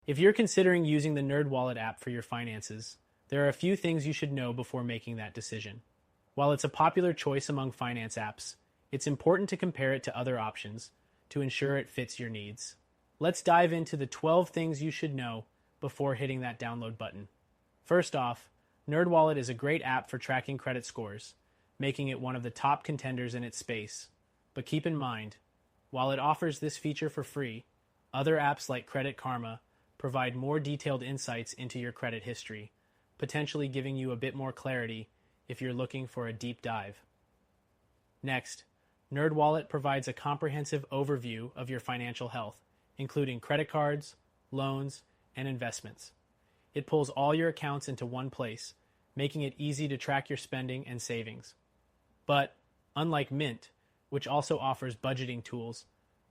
If you're considering using the NerdWallet app for your finances, there are a few things you should know before making that decision. While it's a popular choice among finance apps, it's important to compare it to other options to ensure it fits your needs. Let's dive into the 12 things you should know before hitting that download button. First off, NerdWallet is a great app for tracking credit scores, making it one of the top contenders in its space. But keep in mind, while it offers this feature for free, other apps like Credit Karma provide more detailed insights into your credit history, potentially giving you a bit more clarity if you're looking for a deep dive. Next, NerdWallet provides a comprehensive overview of your financial health, including credit cards, loans, and investments. It pulls all your accounts into one place, making it easy to track your spending and savings. But, unlike Mint, which also offers budgeting tools,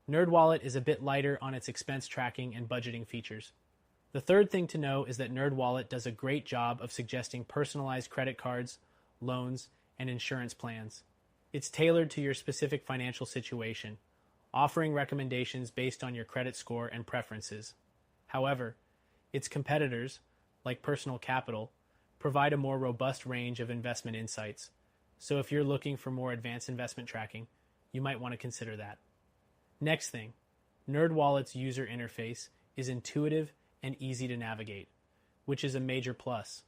NerdWallet is a bit lighter on its expense tracking and budgeting features. The third thing to know is that NerdWallet does a great job of suggesting personalized credit cards, loans, and insurance plans. It's tailored to your specific financial situation, offering recommendations based on your credit score and preferences. However, its competitors, like Personal Capital, provide a more robust range of investment insights. So if you're looking for more advanced investment tracking, you might want to consider that. Next thing, NerdWallet's user interface is intuitive and easy to navigate, which is a major plus.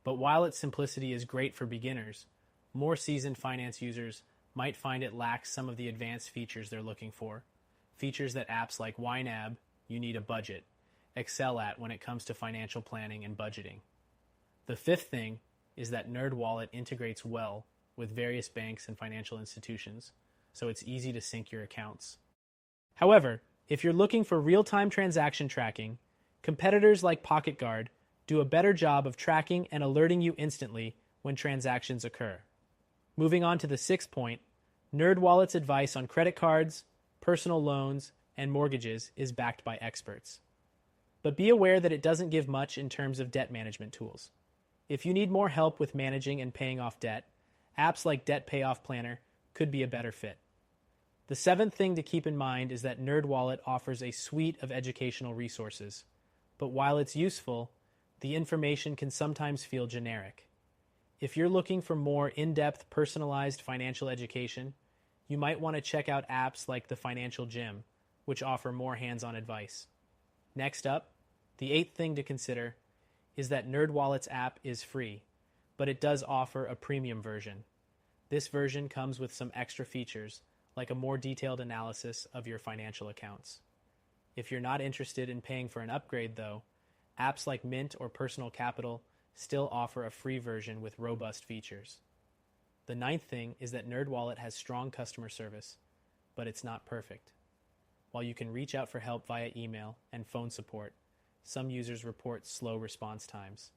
But while its simplicity is great for beginners, more seasoned finance users might find it lacks some of the advanced features they're looking for. Features that apps like YNAB, you need a budget, excel at when it comes to financial planning and budgeting. The fifth thing is that NerdWallet integrates well with various banks and financial institutions, so it's easy to sync your accounts. However, if you're looking for real-time transaction tracking, competitors like PocketGuard do a better job of tracking and alerting you instantly when transactions occur. Moving on to the sixth point, NerdWallet's advice on credit cards, personal loans, and mortgages is backed by experts. But be aware that it doesn't give much in terms of debt management tools. If you need more help with managing and paying off debt, apps like Debt Payoff Planner could be a better fit. The seventh thing to keep in mind is that NerdWallet offers a suite of educational resources, but while it's useful, the information can sometimes feel generic. If you're looking for more in-depth, personalized financial education, you might want to check out apps like the Financial Gym, which offer more hands-on advice. Next up, the eighth thing to consider is that NerdWallet's app is free, but it does offer a premium version. This version comes with some extra features, like a more detailed analysis of your financial accounts. If you're not interested in paying for an upgrade, though, apps like Mint or Personal Capital still offer a free version with robust features. The ninth thing is that NerdWallet has strong customer service, but it's not perfect. While you can reach out for help via email and phone support, some users report slow response times.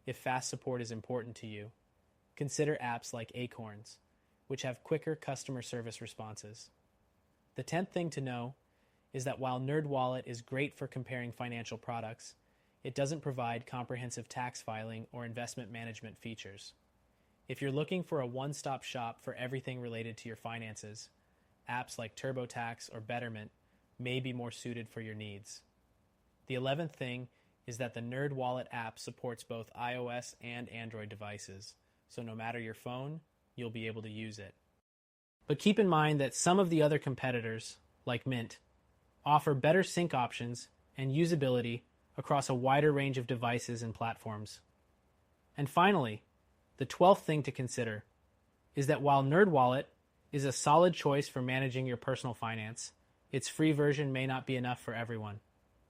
If fast support is important to you, consider apps like Acorns, which have quicker customer service responses. The 10th thing to know is that while NerdWallet is great for comparing financial products, it doesn't provide comprehensive tax filing or investment management features. If you're looking for a one-stop shop for everything related to your finances, apps like TurboTax or Betterment may be more suited for your needs. The 11th thing is that the NerdWallet app supports both iOS and Android devices, so no matter your phone, you'll be able to use it. But keep in mind that some of the other competitors, like Mint, offer better sync options and usability across a wider range of devices and platforms. And finally, the 12th thing to consider is that while NerdWallet is a solid choice for managing your personal finance, its free version may not be enough for everyone.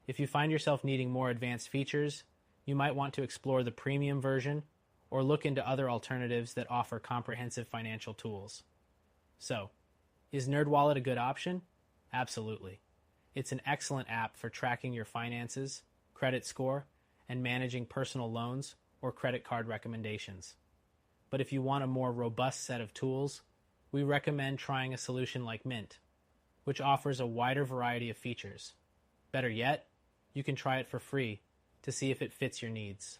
If you find yourself needing more advanced features, you might want to explore the premium version or look into other alternatives that offer comprehensive financial tools. So, is NerdWallet a good option? Absolutely. It's an excellent app for tracking your finances, credit score, and managing personal loans or credit card recommendations. But if you want a more robust set of tools, we recommend trying a solution like Mint, which offers a wider variety of features. Better yet, you can try it for free to see if it fits your needs.